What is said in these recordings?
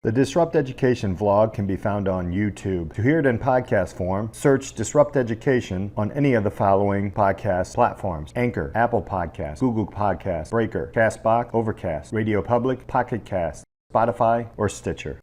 The Disrupt Education vlog can be found on YouTube. To hear it in podcast form, search Disrupt Education on any of the following podcast platforms: Anchor, Apple Podcasts, Google Podcasts, Breaker, Castbox, Overcast, Radio Public, Pocket Cast, Spotify, or Stitcher.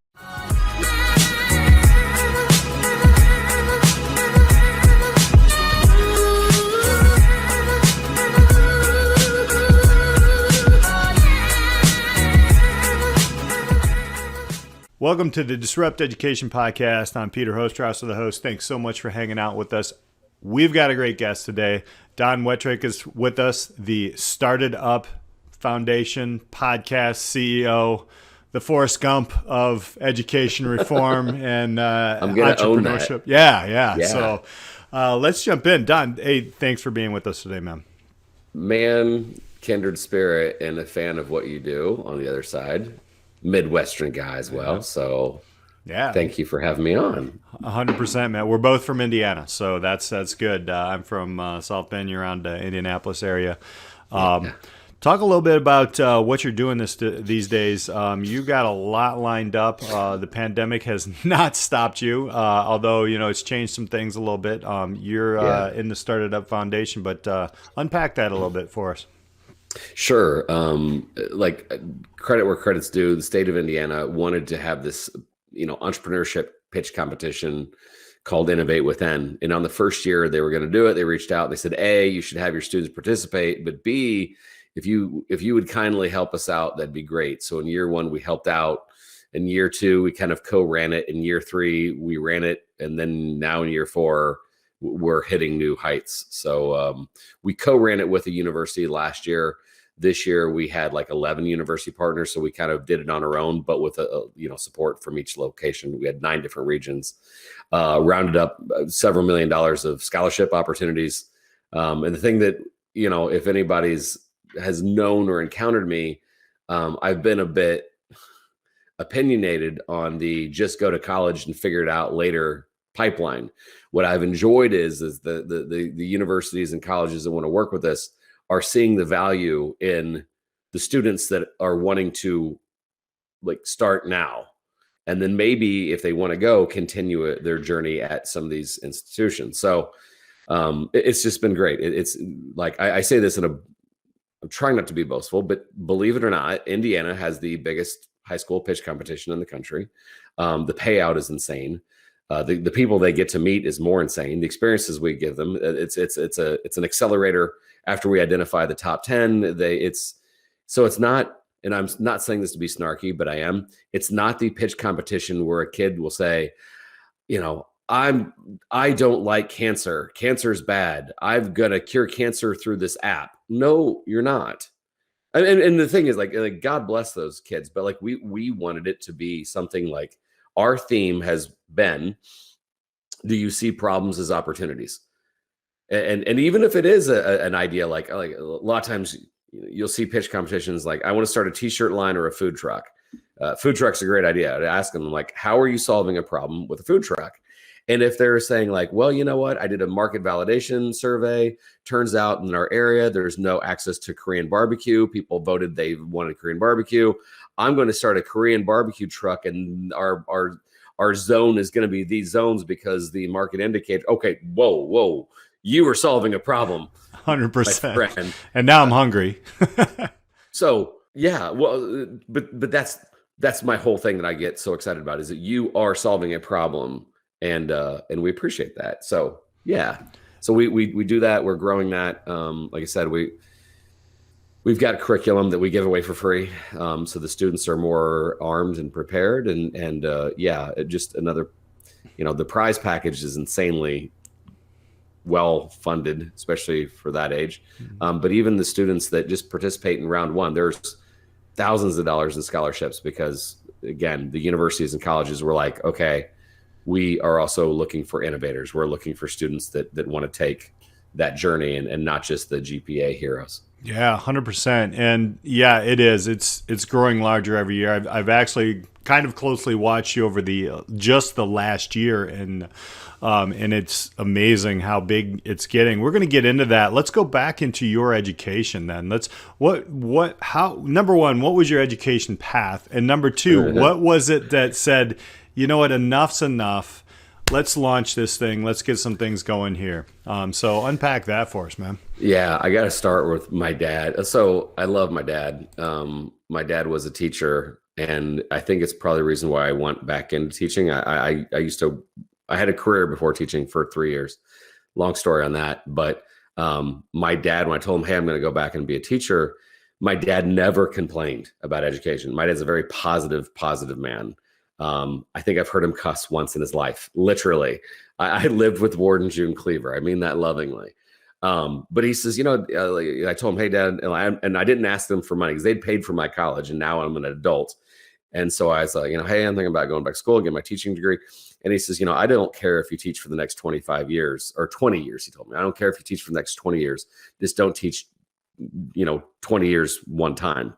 Welcome to the Disrupt Education Podcast. I'm Peter Hostrauss, the host. Thanks so much for hanging out with us. We've got a great guest today. Don Wettrick is with us, the STARTedUP Foundation podcast CEO, the Forrest Gump of education reform and entrepreneurship. Yeah. So let's jump in. Don, hey, thanks for being with us today, man. Man, kindred spirit and a fan of what you do on the other side. Midwestern guy as well. So yeah, thank you for having me on. 100%, man. We're both from Indiana, so that's good. I'm from South Bend, around Indianapolis area. Talk a little bit about what you're doing these days. You got a lot lined up. The pandemic has not stopped you, although it's changed some things a little bit. You're in the STARTedUP Foundation, but unpack that a little bit for us. Sure. Like credit where credit's due, the state of Indiana wanted to have this, entrepreneurship pitch competition called Innovate Within. And on the first year they were going to do it, they reached out and they said, A, you should have your students participate, but B, if you would kindly help us out, that'd be great. So in year one, we helped out. In year two, we kind of co-ran it. In year three, we ran it. And then now in year four, we're hitting new heights. So we co-ran it with a university last year. This year we had like 11 university partners. So we kind of did it on our own, but with support from each location. We had 9 different regions, rounded up several $1 million of scholarship opportunities. And the thing that, if anybody's has known or encountered me, I've been a bit opinionated on the just go to college and figure it out later pipeline. What I've enjoyed is the universities and colleges that want to work with us are seeing the value in the students that are wanting to start now. And then maybe if they want to go, continue their journey at some of these institutions. So it's just been great. It's like, I say this I'm trying not to be boastful, but believe it or not, Indiana has the biggest high school pitch competition in the country. The payout is insane. The people they get to meet is more insane. The experiences we give them, it's an accelerator. After we identify the top 10, it's not, and I'm not saying this to be snarky, but I am. It's not the pitch competition where a kid will say, I don't like cancer. Cancer's bad. I'm gonna cure cancer through this app. No, you're not. And the thing is, like God bless those kids, but we wanted it to be something like our theme has been, do you see problems as opportunities? And even if it is an idea, like a lot of times you'll see pitch competitions like, I want to start a t-shirt line or a food truck. Food truck's a great idea. To ask them how are you solving a problem with a food truck? And if they're saying well, you know what? I did a market validation survey. Turns out in our area, there's no access to Korean barbecue. People voted they wanted Korean barbecue. I'm going to start a Korean barbecue truck, and our zone is going to be these zones because the market indicates, okay, whoa, you are solving a problem. 100%. And now I'm hungry. So yeah, well, but that's my whole thing that I get so excited about is that you are solving a problem, and we appreciate that. So yeah, so we do that. We're growing that. Like I said, we've got a curriculum that we give away for free, so the students are more armed and prepared. And just another, the prize package is insanely well funded, especially for that age. But even the students that just participate in round one, there's thousands of dollars in scholarships because, again, the universities and colleges were like, okay, we are also looking for innovators. We're looking for students that want to take that journey and not just the GPA heroes. Yeah, 100%. And yeah, it is. It's growing larger every year. I've actually kind of closely watched you over just the last year, and it's amazing how big it's getting. We're going to get into that. Let's go back into your education then. Number one, what was your education path? And number two, what was it that said, you know what, enough's enough. Let's launch this thing. Let's get some things going here. So unpack that for us, man. Yeah, I got to start with my dad. So I love my dad. My dad was a teacher, and I think it's probably the reason why I went back into teaching. I had a career before teaching for 3 years. Long story on that. But my dad, when I told him, hey, I'm going to go back and be a teacher, my dad never complained about education. My dad's a very positive man. I think I've heard him cuss once in his life. Literally, I lived with Warden June Cleaver. I mean that lovingly. But he says, I told him, hey, Dad, and I didn't ask them for money because they'd paid for my college, and now I'm an adult. And so I was like, hey, I'm thinking about going back to school, getting my teaching degree. And he says, I don't care if you teach for the next 25 years or 20 years. He told me, I don't care if you teach for the next 20 years. Just don't teach, 20 years one time.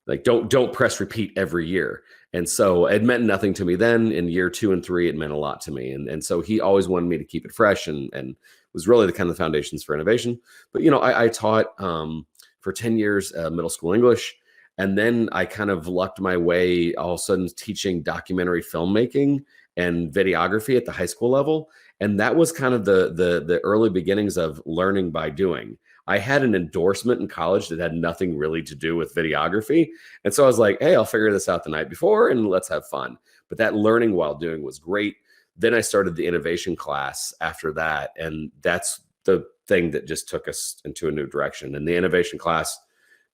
Like, don't press repeat every year. And so it meant nothing to me then. In year 2 and 3, it meant a lot to me. And so he always wanted me to keep it fresh and was really the kind of the foundations for innovation. But, I taught for 10 years middle school English. And then I kind of lucked my way all of a sudden teaching documentary filmmaking and videography at the high school level. And that was kind of the early beginnings of learning by doing. I had an endorsement in college that had nothing really to do with videography. And so I was like, hey, I'll figure this out the night before and let's have fun. But that learning while doing was great. Then I started the innovation class after that. And that's the thing that just took us into a new direction. And the innovation class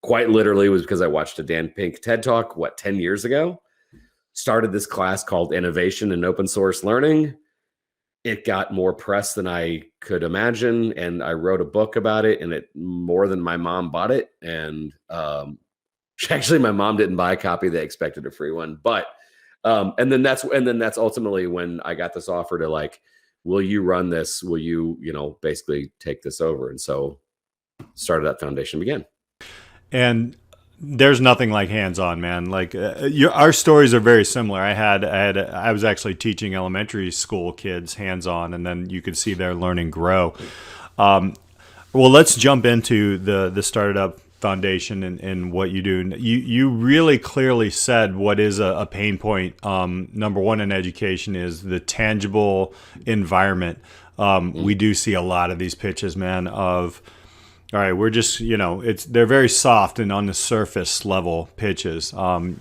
quite literally was because I watched a Dan Pink TED Talk, 10 years ago? Started this class called Innovation and Open Source Learning. It got more press than I could imagine, and I wrote a book about it, and it more than my mom bought it. And actually, my mom didn't buy a copy; they expected a free one. But and then that's ultimately when I got this offer to like, will you run this? Will you basically take this over? And so started that foundation began. And there's nothing like hands-on, man. Like our stories are very similar. I was actually teaching elementary school kids hands-on, and then you could see their learning grow. Well, let's jump into the STARTedUP Foundation and what you do. You really clearly said what is a pain point. Number one in education is the tangible environment. We do see a lot of these pitches, man, of all right, we're just, they're very soft and on the surface level pitches.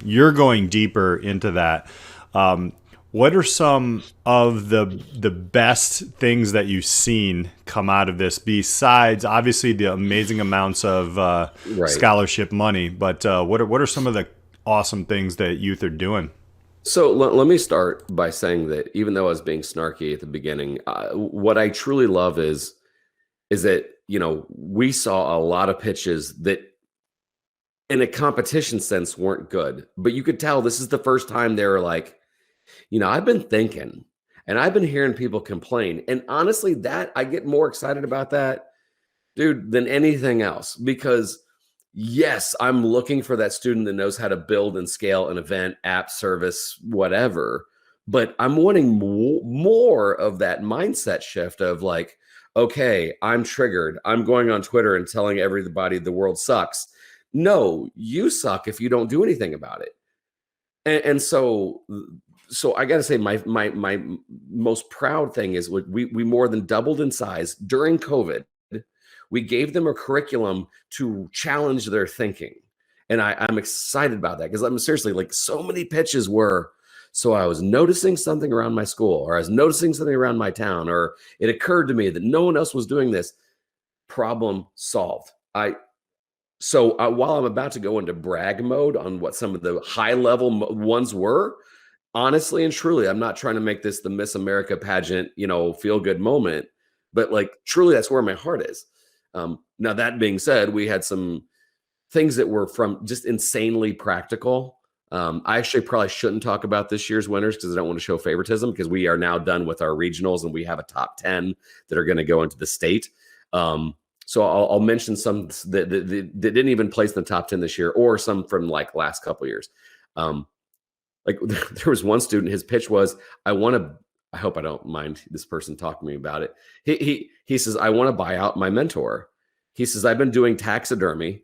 You're going deeper into that. What are some of the best things that you've seen come out of this besides obviously the amazing amounts of scholarship money? But what are some of the awesome things that youth are doing? So let me start by saying that even though I was being snarky at the beginning, what I truly love is that we saw a lot of pitches that in a competition sense weren't good, but you could tell this is the first time they were like, I've been thinking and I've been hearing people complain. And honestly, that I get more excited about that, dude, than anything else, because yes, I'm looking for that student that knows how to build and scale an event, app, service, whatever. But I'm wanting more of that mindset shift of like, okay, I'm triggered. I'm going on Twitter and telling everybody the world sucks. No, you suck if you don't do anything about it. And so I got to say, my most proud thing is we more than doubled in size during COVID. We gave them a curriculum to challenge their thinking, and I'm excited about that because I'm seriously like so many pitches were. So I was noticing something around my school, or I was noticing something around my town, or it occurred to me that no one else was doing this. Problem solved. While I'm about to go into brag mode on what some of the high level ones were, honestly and truly, I'm not trying to make this the Miss America pageant, feel good moment, but like truly that's where my heart is. Now that being said, we had some things that were from just insanely practical. I actually probably shouldn't talk about this year's winners because I don't want to show favoritism, because we are now done with our regionals and we have a top 10 that are going to go into the state. So I'll mention some that didn't even place in the top 10 this year, or some from like last couple of years. Like there was one student, his pitch was, I hope I don't mind this person talking to me about it. He says, I want to buy out my mentor. He says, I've been doing taxidermy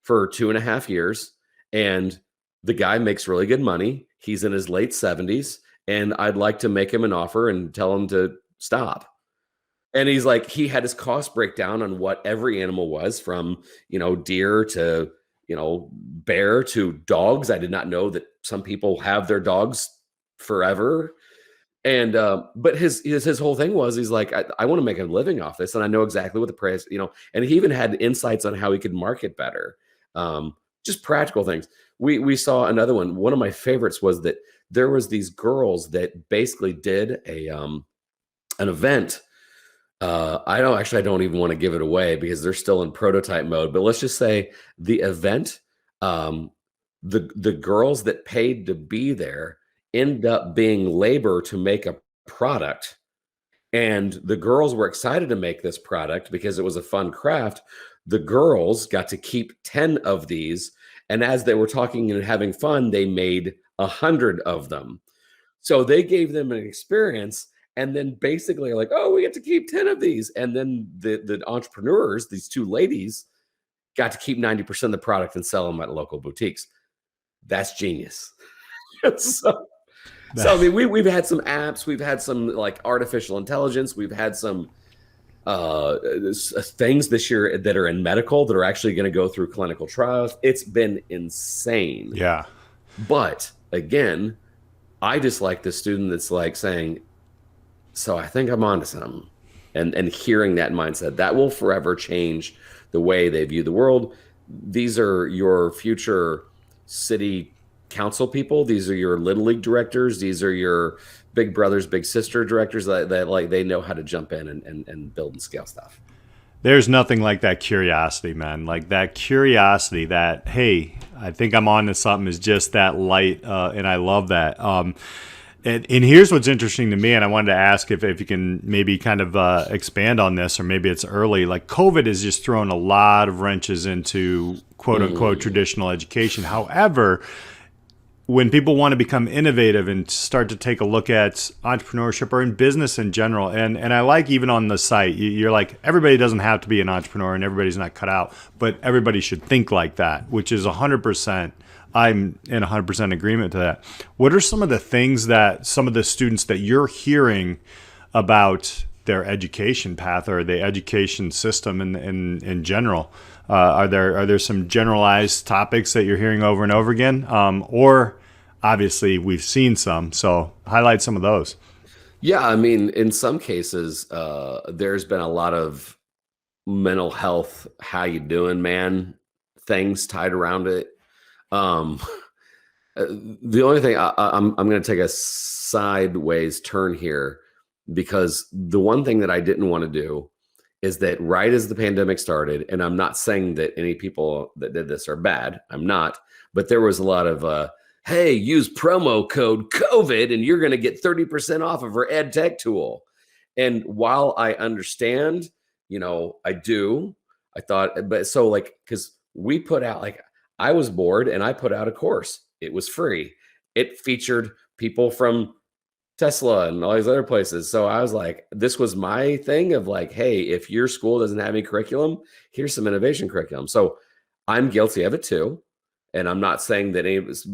for 2.5 years, and the guy makes really good money. He's in his late 70s, and I'd like to make him an offer and tell him to stop. And he's like, he had his cost breakdown on what every animal was, from, deer to, bear to dogs. I did not know that some people have their dogs forever. And, but his whole thing was, he's like, I want to make a living off this. And I know exactly what the price, and he even had insights on how he could market better. Just practical things. We saw another one. One of my favorites was that there was these girls that basically did an event. I don't even want to give it away because they're still in prototype mode, but let's just say the event, the girls that paid to be there end up being labor to make a product. And the girls were excited to make this product because it was a fun craft. The girls got to keep 10 of these. And as they were talking and having fun, they made 100 of them. So they gave them an experience, and then basically like, oh, we get to keep 10 of these. And then the entrepreneurs, these two ladies, got to keep 90% of the product and sell them at local boutiques. That's genius. So I mean, we've had some apps, we've had some like artificial intelligence, we've had some things this year that are in medical that are actually going to go through clinical trials. It's been insane. Yeah. But again, I just like the student that's like saying, so I think I'm onto something, and hearing that mindset that will forever change the way they view the world. These are your future city council people. These are your little league directors. These are your big brothers, big sister directors that like, they know how to jump in and build and scale stuff. There's nothing like that curiosity, man. Like that curiosity that, hey, I think I'm on to something, is just that light. And I love that. And here's what's interesting to me, and I wanted to ask if you can maybe kind of expand on this, or maybe it's early. Like COVID has just thrown a lot of wrenches into quote unquote traditional education. However, when people want to become innovative and start to take a look at entrepreneurship or in business in general, and I like even on the site, you're like, everybody doesn't have to be an entrepreneur and everybody's not cut out, but everybody should think like that, which is 100%. I'm in 100% agreement to that. What are some of the things that some of the students that you're hearing about their education path or the education system in general? Are there some generalized topics that you're hearing over and over again? Or obviously we've seen some, so highlight some of those. Yeah, I mean, in some cases, there's been a lot of mental health, how you doing, man, things tied around it. The only thing I'm going to take a sideways turn here, because the one thing that I didn't want to do is that right as the pandemic started, and I'm not saying that any people that did this are bad, I'm not, but there was a lot of, hey, use promo code COVID and you're going to get 30% off of our ed tech tool. And while I understand, I thought, but so like, because we put out, like, I was bored and I put out a course. It was free. It featured people from Tesla and all these other places. So I was like, this was my thing of like, hey, if your school doesn't have any curriculum, here's some innovation curriculum. So I'm guilty of it too. And I'm not saying that any of this,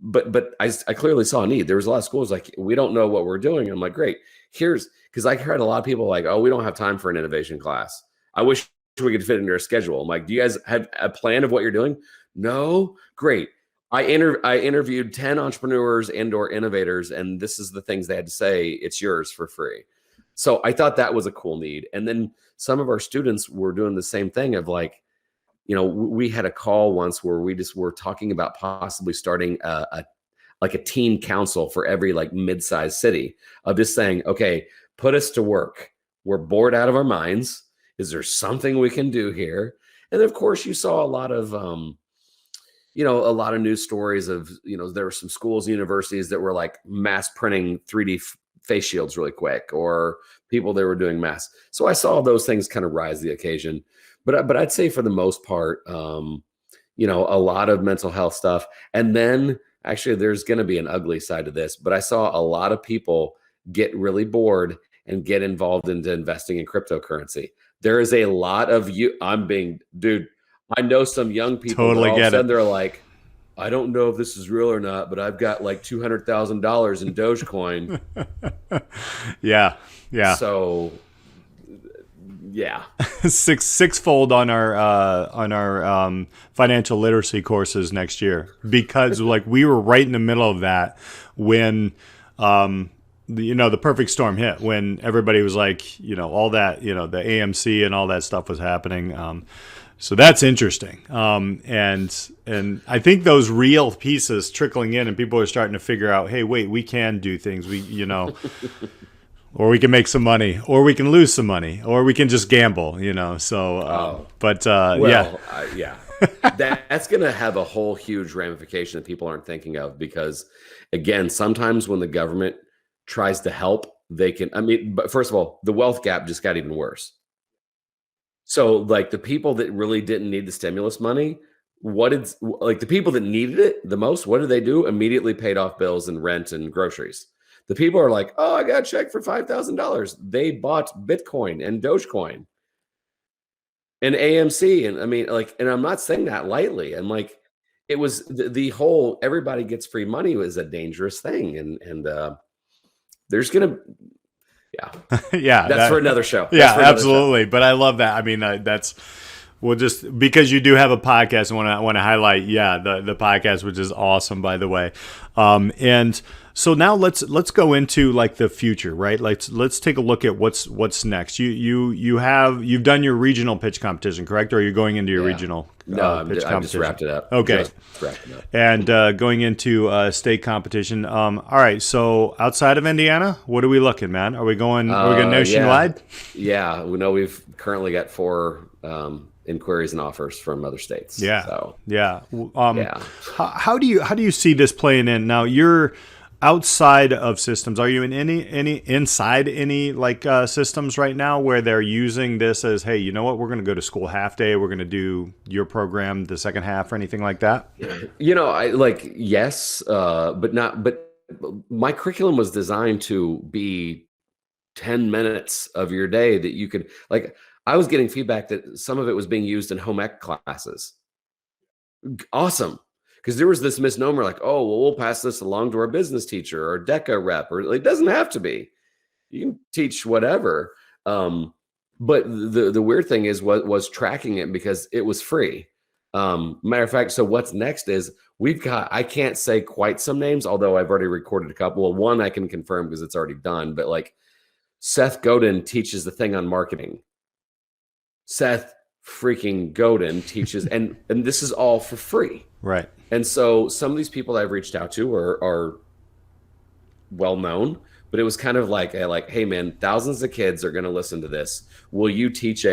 but I clearly saw a need. There was a lot of schools like, we don't know what we're doing. I'm like, great. Because I heard a lot of people like, oh, we don't have time for an innovation class. I wish we could fit into our schedule. I'm like, do you guys have a plan of what you're doing? No? Great. I interviewed 10 entrepreneurs and/or innovators, and this is the things they had to say. It's yours for free. So I thought that was a cool need. And then some of our students were doing the same thing of like, we had a call once where we just were talking about possibly starting a teen council for every like mid-sized city, of just saying, okay, put us to work. We're bored out of our minds. Is there something we can do here? And of course, you saw a lot of, a lot of news stories of, there were some schools and universities that were like mass printing 3D face shields really quick, or people that were doing masks. So I saw those things kind of rise to the occasion. But I'd say for the most part, a lot of mental health stuff. And then actually there's going to be an ugly side to this, but I saw a lot of people get really bored and get involved into investing in cryptocurrency. There is a lot of I know some young people Totally all of a get sudden it. they're like, I don't know if this is real or not, but I've got like $200,000 in Dogecoin. Yeah. So yeah. Sixfold on our financial literacy courses next year, because like we were right in the middle of that when the perfect storm hit, when everybody was like, all that, the AMC and all that stuff was happening. So that's interesting. And I think those real pieces trickling in, and people are starting to figure out, hey, wait, we can do things. Or we can make some money, or we can lose some money, or we can just gamble, So, yeah. That's going to have a whole huge ramification that people aren't thinking of, because again, sometimes when the government tries to help, but first of all, the wealth gap just got even worse. So like the people that really didn't need the stimulus money, the people that needed it the most, what did they do? Immediately paid off bills and rent and groceries. The people are like, oh, I got a check for $5,000. They bought Bitcoin and Dogecoin and AMC. And I'm not saying that lightly. And like, it was the whole, everybody gets free money was a dangerous thing. And there's going to, that's for another show. Absolutely. But I love that. I mean, just because you do have a podcast, I want to highlight, the podcast, which is awesome, by the way. And so now let's go into like the future, right? Let's take a look at what's next. You've done your regional pitch competition, correct? Or are you going into your regional pitch competition? I just wrapped it up. Okay. And going into state competition. All right. So outside of Indiana, what are we looking, man? Are we going nationwide? Yeah. We know we've currently got 4 inquiries and offers from other states. Yeah. So How do you see this playing in? Now you're outside of systems. Are you in inside any systems right now where they're using this as, hey, you know what, we're going to go to school half day, we're going to do your program the second half, or anything like that? Yes, but not. But my curriculum was designed to be 10 minutes of your day that you could I was getting feedback that some of it was being used in home ec classes. Awesome. Because there was this misnomer like, oh, well, we'll pass this along to our business teacher or DECA rep, or it doesn't have to be. You can teach whatever. But the weird thing was tracking it, because it was free. Matter of fact, so what's next is I can't say quite some names, although I've already recorded a couple. Well, one I can confirm because it's already done, but like Seth Godin teaches the thing on marketing. Seth freaking Godin teaches, and this is all for free. Right. And so some of these people I've reached out to are well known, but it was kind of like, hey man, thousands of kids are going to listen to this. Will you teach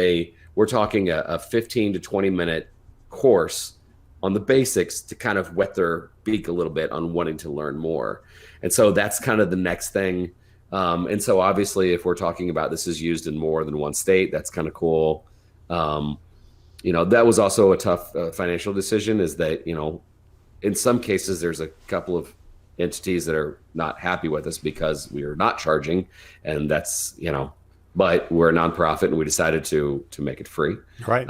we're talking a 15 to 20 minute course on the basics to kind of whet their beak a little bit on wanting to learn more. And so that's kind of the next thing. And so obviously if we're talking about this is used in more than one state, that's kind of cool. That was also a tough financial decision, is that, in some cases there's a couple of entities that are not happy with us because we are not charging, and that's, but we're a nonprofit and we decided to make it free. Right.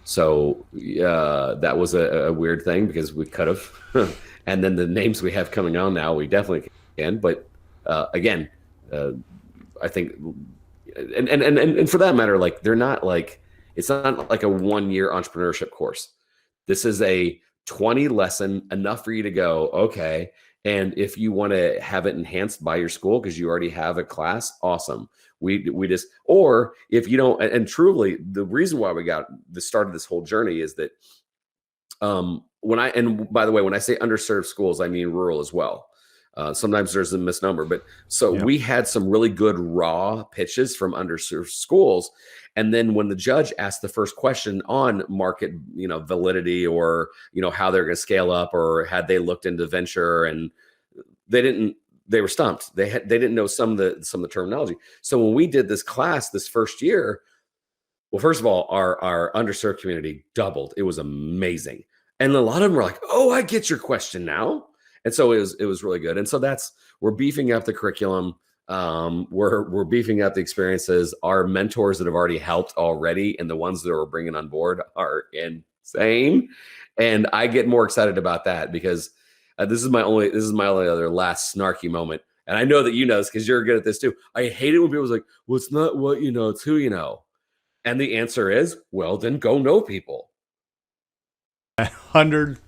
So that was a weird thing because we could have, and then the names we have coming on now, we definitely can. But again, I think, and for that matter, they're not it's not like a 1-year entrepreneurship course. This is a 20 lesson, enough for you to go, okay. And if you want to have it enhanced by your school because you already have a class, awesome. We just, or if you don't, and truly the reason why we got the start of this whole journey is that and by the way, when I say underserved schools, I mean rural as well. Sometimes there's a misnomer, but so we had some really good raw pitches from underserved schools. And then when the judge asked the first question on market, validity, or, how they're going to scale up, or had they looked into venture, and they didn't they were stumped. They didn't know some of the terminology. So when we did this class this first year, well, first of all, our underserved community doubled. It was amazing. And a lot of them were like, "Oh, I get your question now." And so it was really good. And so we're beefing up the curriculum. We're beefing up the experiences. Our mentors that have already helped already, and the ones that we're bringing on board are insane. And I get more excited about that because this is my only other last snarky moment. And I know that you know this because you're good at this too. I hate it when people's like, "Well, it's not what you know, it's who you know." And the answer is, well, then go know people. 100%.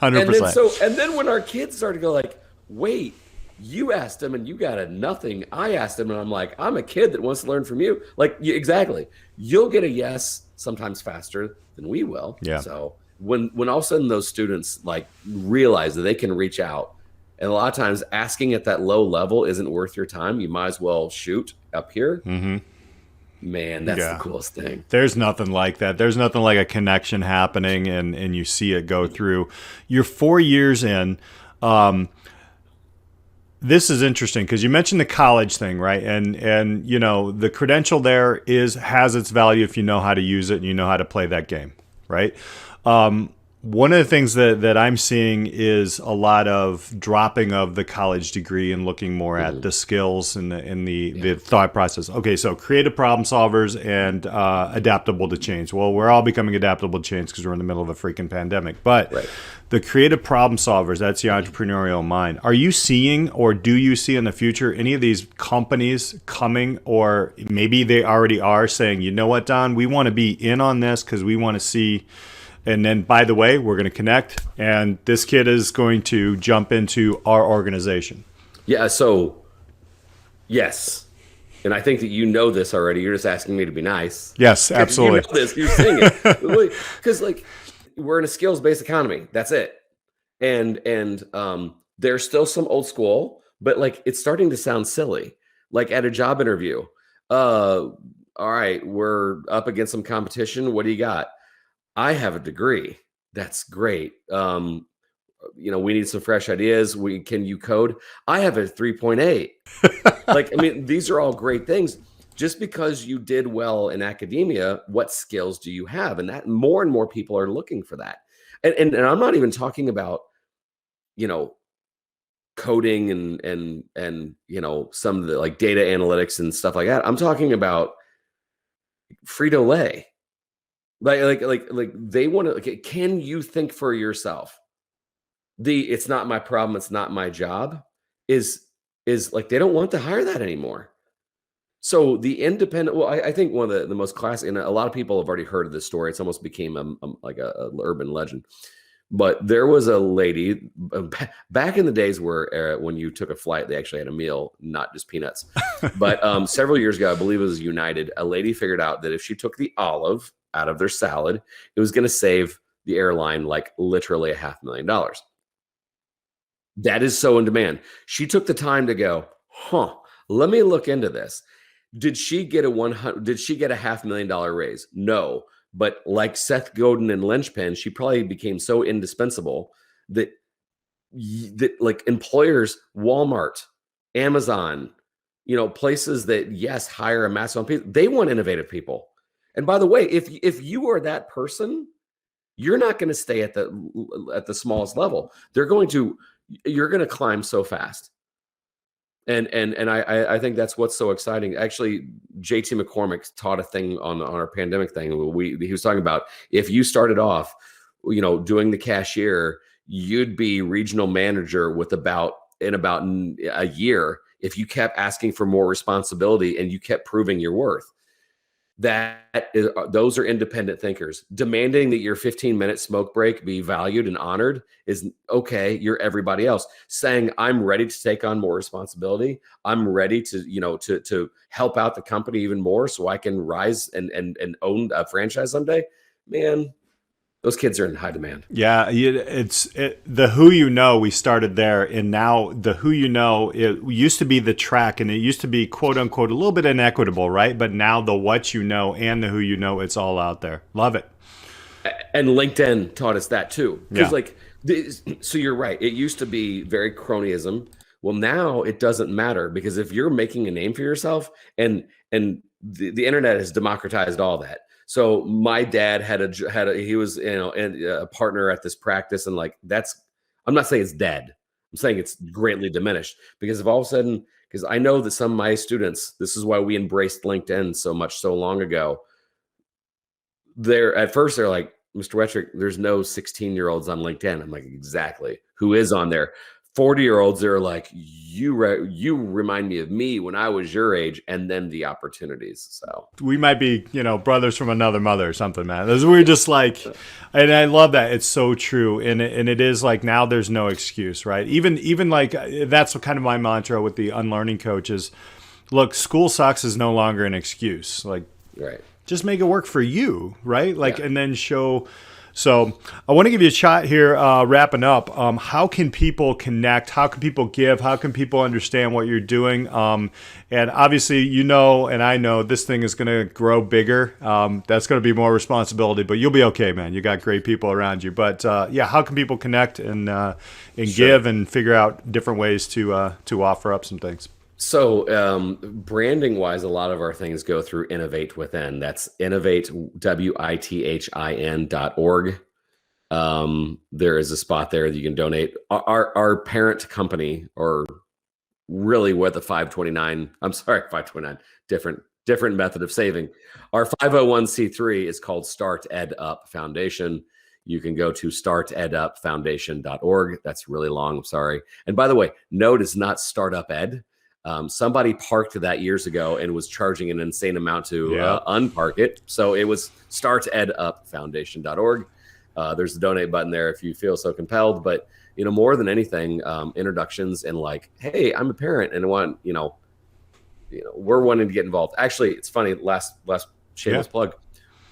100%. And then when our kids start to go like, "Wait, you asked him and you got a nothing. I asked him and I'm like, I'm a kid that wants to learn from you." Like, exactly. You'll get a yes sometimes faster than we will. Yeah. So when all of a sudden those students like realize that they can reach out, and a lot of times asking at that low level isn't worth your time, you might as well shoot up here. Mm-hmm. Man, that's the coolest thing. There's nothing like that. There's nothing like a connection happening and you see it go through. You're 4 years in. This is interesting because you mentioned the college thing, right? And you know, the credential there has its value if you know how to use it and you know how to play that game, right? One of the things that I'm seeing is a lot of dropping of the college degree and looking more at the skills and the thought process. Okay, so creative problem solvers and adaptable to change. Well, we're all becoming adaptable to change because we're in the middle of a freaking pandemic. But the creative problem solvers, that's the entrepreneurial mind. Are you seeing, or do you see in the future, any of these companies coming, or maybe they already are saying, "You know what, Don, we want to be in on this because we want to see... And then, by the way, we're going to connect, and this kid is going to jump into our organization." Yeah, so, yes. And I think that you know this already. You're just asking me to be nice. Yes, absolutely. You know this. You're seeing it. Because, like, we're in a skills-based economy. That's it. And there's still some old school, but, like, it's starting to sound silly. Like, at a job interview, all right, we're up against some competition. What do you got? "I have a degree." That's great. We need some fresh ideas. Can you code? "I have a 3.8." Like, I mean, these are all great things. Just because you did well in academia, what skills do you have? And that more and more people are looking for that. And I'm not even talking about, coding and some of the like data analytics and stuff like that. I'm talking about Frito-Lay. Like they want to. Like, can you think for yourself? "It's not my problem. It's not my job." Is like they don't want to hire that anymore. So the independent. Well, I think one of the most classic, and a lot of people have already heard of this story. It's almost became like a urban legend. But there was a lady back in the days where when you took a flight, they actually had a meal, not just peanuts. But several years ago, I believe it was United, a lady figured out that if she took the olive out of their salad, it was going to save the airline like literally $500,000. That is so in demand. She took the time to go, let me look into this. Did she get a $500,000 raise? No. But like Seth Godin and Lynchpin, she probably became so indispensable that like employers, Walmart, Amazon, places that, yes, hire a massive amount of people, they want innovative people. And by the way, if you are that person, you're not going to stay at the smallest level. You're going to climb so fast. And I think that's what's so exciting. Actually, JT McCormick taught a thing on our pandemic thing. He was talking about if you started off, doing the cashier, you'd be regional manager in about a year if you kept asking for more responsibility and you kept proving your worth. Those are independent thinkers. Demanding that your 15-minute smoke break be valued and honored is okay. You're everybody else. Saying, "I'm ready to take on more responsibility. I'm ready to, to help out the company even more so I can rise and own a franchise someday." Man, those kids are in high demand. Yeah, the who you know, we started there, and now the who you know, it used to be the track, and it used to be, quote unquote, a little bit inequitable, right? But now the what you know and the who you know, it's all out there. Love it. And LinkedIn taught us that too. Because so you're right. It used to be very cronyism. Well, now it doesn't matter, because if you're making a name for yourself, and the internet has democratized all that. So my dad he was, a partner at this practice, and like, I'm not saying it's dead. I'm saying it's greatly diminished, because if all of a sudden, because I know that some of my students, this is why we embraced LinkedIn so much so long ago. At first they're like, Mr. Wettrick, there's no 16-year-olds on LinkedIn. I'm like, exactly. Who is on there? 40-year-olds, they're like, you remind me of me when I was your age, and then the opportunities. So we might be, brothers from another mother or something, man. We're just like, and I love that. It's so true. And it is like, now there's no excuse, right? Even like, that's kind of my mantra with the unlearning coaches. Look, school sucks is no longer an excuse. Like, right. Just make it work for you, right? Like, and then show. So I want to give you a shot here, wrapping up. How can people connect? How can people give? How can people understand what you're doing? And obviously, and I know this thing is going to grow bigger. That's going to be more responsibility, but you'll be okay, man. You got great people around you. But how can people connect and give and figure out different ways to offer up some things? So branding wise, a lot of our things go through Innovate Within. That's Innovate, WITHIN.org. There is a spot there that you can donate. Our parent company, or really with the 529, different method of saving. Our 501c3 is called STARTedUP Foundation. You can go to STARTedUpFoundation.org. That's really long. I'm sorry. And by the way, note is not Startup Ed. Somebody parked that years ago and was charging an insane amount to unpark it. So it was StartedUpFoundation.org. There's a donate button there if you feel so compelled. But, more than anything, introductions and like, hey, I'm a parent and I want, we're wanting to get involved. Actually, it's funny. Last shameless plug.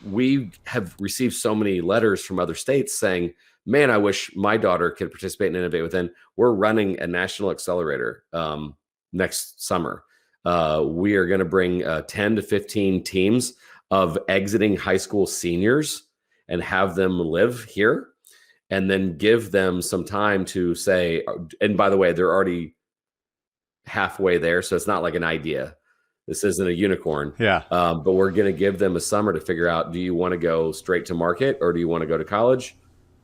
We have received so many letters from other states saying, man, I wish my daughter could participate in Innovate Within. We're running a national accelerator next summer. We are going to bring 10 to 15 teams of exiting high school seniors and have them live here, and then give them some time to say, and by the way, they're already halfway there. So it's not like an idea. This isn't a unicorn. Yeah. But we're going to give them a summer to figure out, do you want to go straight to market or do you want to go to college?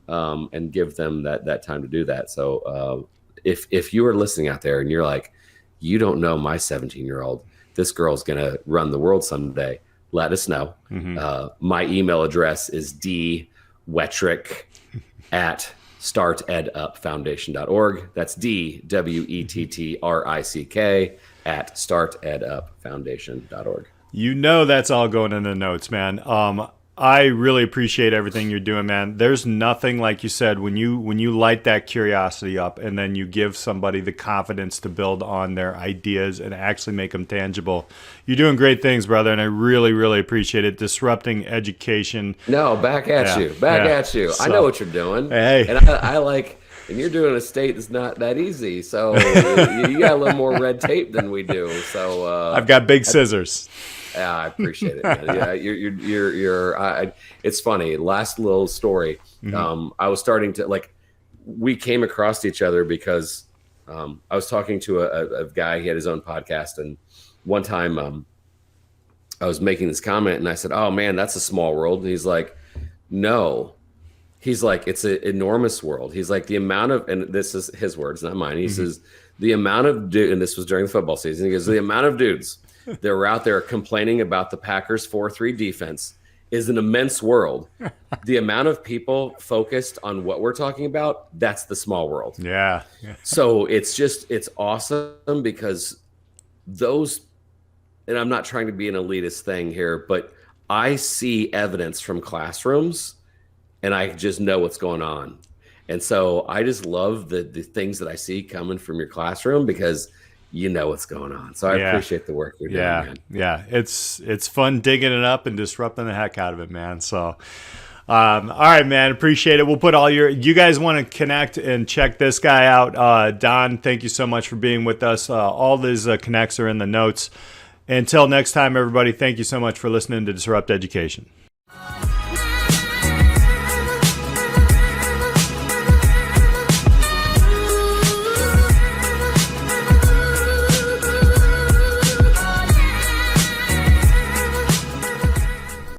And give them that time to do that. So if you are listening out there and you're like, you don't know my 17-year-old, this girl's going to run the world someday, let us know. Mm-hmm. My email address is dwettrick@startedupfoundation.org. That's DWETTRICK @startedupfoundation.org. That's all going in the notes, man. I really appreciate everything you're doing, man. There's nothing, like you said, when you light that curiosity up and then you give somebody the confidence to build on their ideas and actually make them tangible. You're doing great things, brother, and I really, really appreciate it. Disrupting education. No, back at you. So, I know what you're doing. Hey. And I like, and you're doing a state that's not that easy. So you got a little more red tape than we do. So I've got big scissors. I appreciate it, man. Yeah, it's funny. Last little story. Mm-hmm. I was starting to we came across each other because I was talking to a guy. He had his own podcast, and one time I was making this comment, and I said, "Oh man, that's a small world." And he's like, "No." He's like, "It's an enormous world." He's like, "The amount of," and this is his words, not mine. He says, "The amount of," and this was during the football season. He goes, "The amount of dudes that were out there complaining about the Packers 4-3 defense is an immense world. The amount of people focused on what we're talking about, that's the small world." Yeah. So it's awesome because those, and I'm not trying to be an elitist thing here, but I see evidence from classrooms and I just know what's going on. And so I just love the things that I see coming from your classroom because you know what's going on. So I appreciate the work you're doing, man. Yeah. It's fun digging it up and disrupting the heck out of it, man. So, all right, man. Appreciate it. We'll put you guys want to connect and check this guy out. Don, thank you so much for being with us. All these connects are in the notes. Until next time, everybody, thank you so much for listening to Disrupt Education.